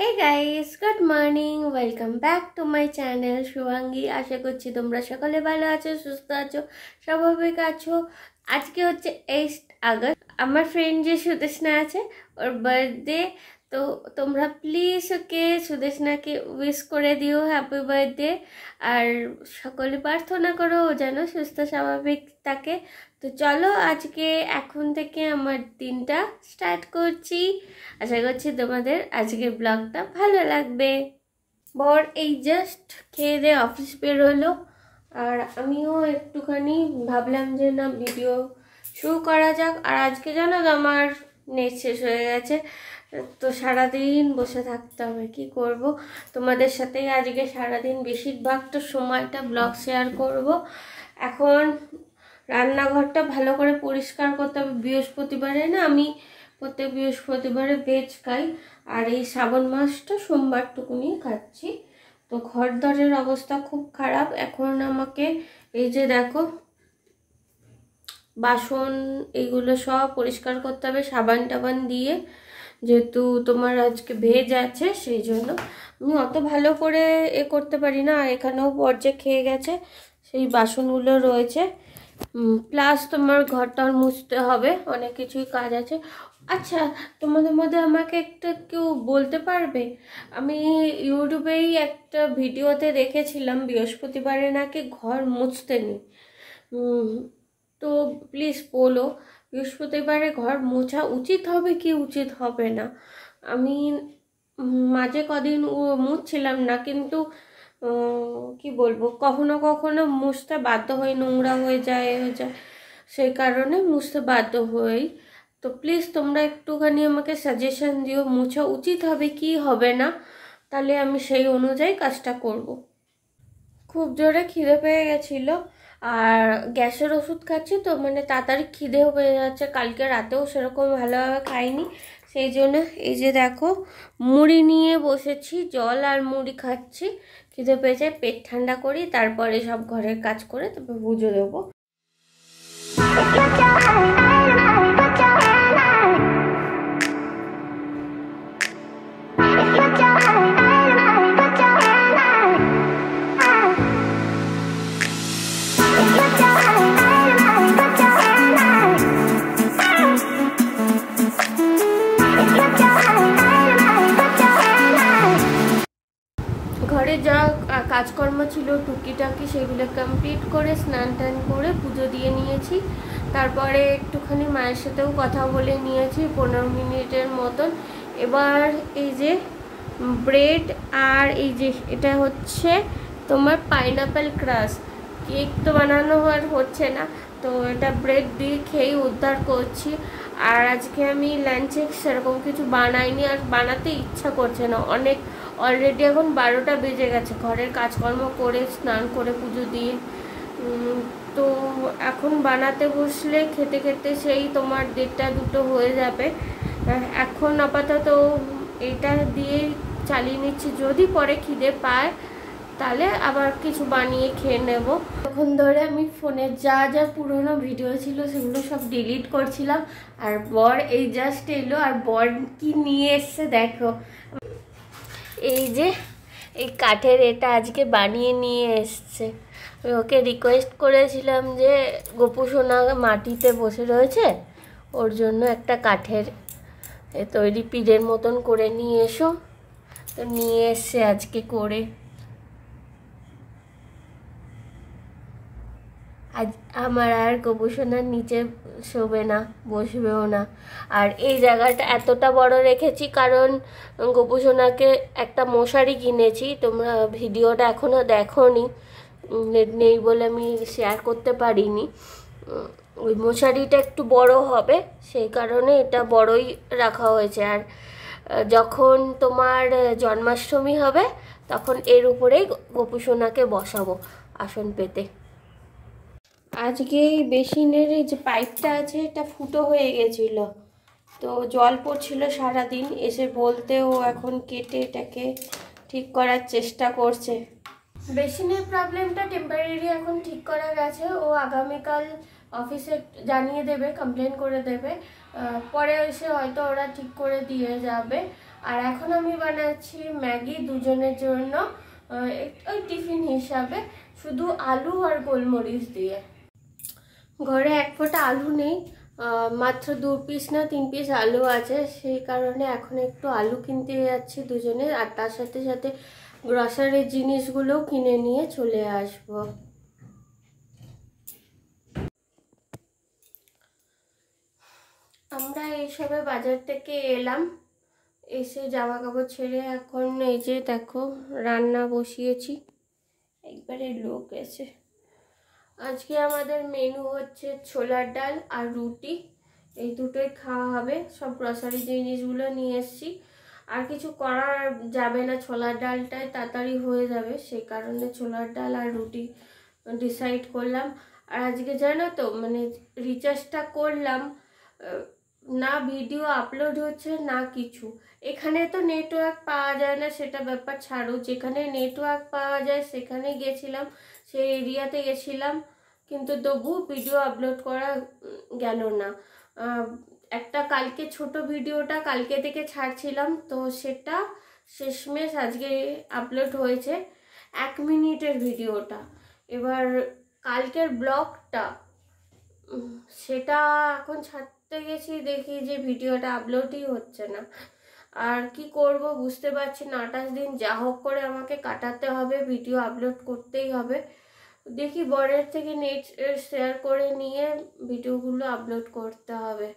Hey guys, good morning. Welcome back to my channel Shubhangi. আশা করছি তোমরা সকলে ভালো আছো, সুস্থ আছো, স্বাভাবিক আছো। আজকে হচ্ছে 8 আগস্ট। আমার ফ্রেন্ড যে সুদেশনা আছে ওর বার্থডে, তো তোমরা প্লিজ ওকে সুদেশনাকে উইশ করে দিও হ্যাপি বার্থডে। আর সকলে প্রার্থনা করো ও যেন সুস্থ স্বাভাবিক থাকে। তো চলো আজকে এখন থেকে আমার দিনটা স্টার্ট করছি। আশা করছি তোমাদের আজকের ব্লগটা ভালো লাগবে। বর এই জাস্ট খেয়ে দিয়ে অফিস বের হলো, আর আমিও একটুখানি ভাবলাম যে না ভিডিও শুরু করা যাক। আর আজকে জানো তো আমার নেট শেষ হয়ে গেছে, তো সারাদিন বসে থাকতে হবে, কি করব। তোমাদের সাথেই আজকে সারাদিন বেশিরভাগটা সময়টা ব্লগ শেয়ার করব। এখন রান্নাঘরটা ভালো করে পরিষ্কার করতে হবে। বৃহস্পতিবারে না আমি প্রত্যেক বৃহস্পতিবারে ভেজ খাই, আর এই শ্রাবণ মাসটা সোমবারটুকুনি খাচ্ছি। তো ঘর দরের অবস্থা খুব খারাপ। এখন আমাকে এই যে দেখো বাসন এইগুলো সব পরিষ্কার করতে হবে সাবান টাবান দিয়ে, যেহেতু তোমার আজকে ভেজ আছে সেই জন্য আমি অত ভালো করে করতে পারি না। এখানেও পর্যায়ে খেয়ে গেছে, সেই বাসনগুলো রয়েছে, প্লাস তোমার ঘরটা মুছতে হবে, অনেক কিছুই কাজ আছে। আচ্ছা, তোমাদের মধ্যে আমাকে একটা কেউ বলতে পারবে, আমি ইউটিউবেই একটা ভিডিওতে দেখেছিলাম বৃহস্পতিবারে নাকি ঘর মুছতে নেই। তো প্লিজ বলো বৃহস্পতিবারে ঘর মোছা উচিত হবে কি উচিত হবে না। আমি মাঝে কদিন মুছছিলাম না, কিন্তু কি বলবো, কখনো কখনো মুছতে বাধ্য হই, নোংরা হয়ে যায় সেই কারণে মুছতে বাধ্য হই। তো প্লিজ তোমরা একটুখানি আমাকে সাজেশন দিও মোছা উচিত হবে কি হবে না, তাহলে আমি সেই অনুযায়ী কাজটা করব। খুব জোরে খিদে পেয়ে গেছিলো, আর গ্যাসের ওষুধ খাচ্ছি তো মানে তাড়াতাড়ি খিদেও পেয়ে যাচ্ছে। কালকে রাতেও সেরকম ভালোভাবে খাইনি, সেই জন্য এই যে দেখো মুড়ি নিয়ে বসেছি, জল আর মুড়ি খাচ্ছি। খিদে পেয়েছে, পেট ঠান্ডা করি, তারপরে সব ঘরের কাজ করে তারপর পুজো দেবো। ঘরে যা কাজকর্ম ছিল টুকিটাকি সেগুলো কমপ্লিট করে স্নান টান করে পুজো দিয়ে নিয়েছি। তারপরে একটুখানি মায়ের সাথেও কথা বলে নিয়েছি 15 মিনিটের মতন। এবার এই যে ব্রেড আর এই যে এটা হচ্ছে তোমার পাইনাপেল ক্রাশ কেক তো বানানো আর হচ্ছে না, তো এটা ব্রেড দিয়ে খেয়েই উদ্ধার করছি। আর আজকে আমি লাঞ্চে সেরকম কিছু বানাইনি, আর বানাতে ইচ্ছা করছে না। অনেক অলরেডি এখন 12টা বেজে গেছে ঘরের কাজকর্ম করে স্নান করে পুজো দিয়ে। তো এখন বানাতে বসলে খেতে খেতে সেই তোমার 1:30 2 হয়ে যাবে। এখন আপাতত এটা দিয়ে চালিয়ে নিচ্ছি, যদি পরে খিদে পায় তাহলে আবার কিছু বানিয়ে খেয়ে নেব। তখন ধরে আমি ফোনের যা যা পুরনো ভিডিও ছিল সেগুলো সব ডিলিট করছিলাম, আর বর এই জাস্ট এলো, আর বর কি নিয়ে এসছে দেখো। এই যে এই কাঠের এটা আজকে বানিয়ে নিয়ে এসছে। আমি ওকে রিকোয়েস্ট করেছিলাম যে গোপু সোনা মাটিতে বসে রয়েছে, ওর জন্য একটা কাঠের তৈরি পিঠের মতন করে নিয়ে এসো, তো নিয়ে এসছে আজকে করে। আজ আমার আর গোপু সোনার নিচে শোবে না, বসবেও না। আর এই জায়গাটা এতটা বড় রেখেছি কারণ গোপু সোনাকে একটা মশারি কিনেছি, তোমরা ভিডিওটা এখনও দেখোনি, নেট নেই বলে আমি শেয়ার করতে পারিনি। ওই মশারিটা একটু বড় হবে সেই কারণে এটা বড়ই রাখা হয়েছে। আর যখন তোমার জন্মাষ্টমী হবে তখন এর উপরেই গোপু সোনাকে বসাবো আসন পেতে। আজকে এই বেসিনের এই যে পাইপটা আছে এটা ফুটো হয়ে গেছিল, তো জল পড়ছিল সারাদিন, এসে বলতে ও এখন কেটে এটাকে ঠিক করার চেষ্টা করছে। বেসিনের প্রবলেমটা টেম্পারারি এখন ঠিক করা গেছে, ও আগামীকাল অফিসে জানিয়ে দেবে, কমপ্লেন করে দেবে, পরে এসে হয়তো ওরা ঠিক করে দিয়ে যাবে। আর এখন আমি বানাচ্ছি ম্যাগি দুজনের জন্য, ওই টিফিন হিসাবে, শুধু আলু আর গোলমরিচ দিয়ে। ঘরে এক ফোঁটা আলু নেই, মাত্র 2 পিস না 3 পিস আলু আছে, সেই কারণে এখন একটু আলু কিনতে যাচ্ছি দুজনে, আর তার সাথে সাথে গ্রসারির জিনিসগুলোও কিনে নিয়ে চলে আসবো। আমরা এইসবে বাজার থেকে এলাম, এসে জামা কাপড় ছেড়ে এখন এই যে দেখো রান্না বসিয়েছি, একবারে লোক এসে। আজকে আমাদের মেনু হচ্ছে ছোলার ডাল আর রুটি, এই দুটোই খাওয়া হবে। সব গ্রসারি জিনিসগুলো নিয়ে এসেছি, আর কিছু করা যাবে না, ছোলার ডালটাই তাড়াতাড়ি হয়ে যাবে, সেই কারণে ছোলার ডাল আর রুটি ডিসাইড করলাম। আর আজকে জানো তো মানে রিচার্জটা করলাম না, ভিডিও আপলোড হচ্ছে না কিছু। এখানে তো নেটওয়ার্ক পাওয়া যায় না, সেটা ব্যাপার ছাড়ো, যেখানে নেটওয়ার্ক পাওয়া যায় সেখানে গেছিলাম, সেই এরিয়াতে গেছিলাম, কিন্তু তবু ভিডিও আপলোড করা গেল না। একটা কালকে ছোট ভিডিওটা কালকে থেকে ছাড়ছিলাম, তো সেটা শেষমেশ আজকে আপলোড হয়েছে 1 মিনিটের ভিডিওটা। এবার কালকের ব্লগটা সেটা এখন ছাড়তে গেছি, দেখি যে ভিডিওটা আপলোডই হচ্ছে না। আর কি করব বুঝতে পারছি না, 28 দিন যা হোক করে আমাকে কাটাতে হবে, ভিডিও আপলোড করতেই হবে। দেখি বরের থেকে নেট শেয়ার করে নিয়ে ভিডিওগুলো আপলোড করতে হবে।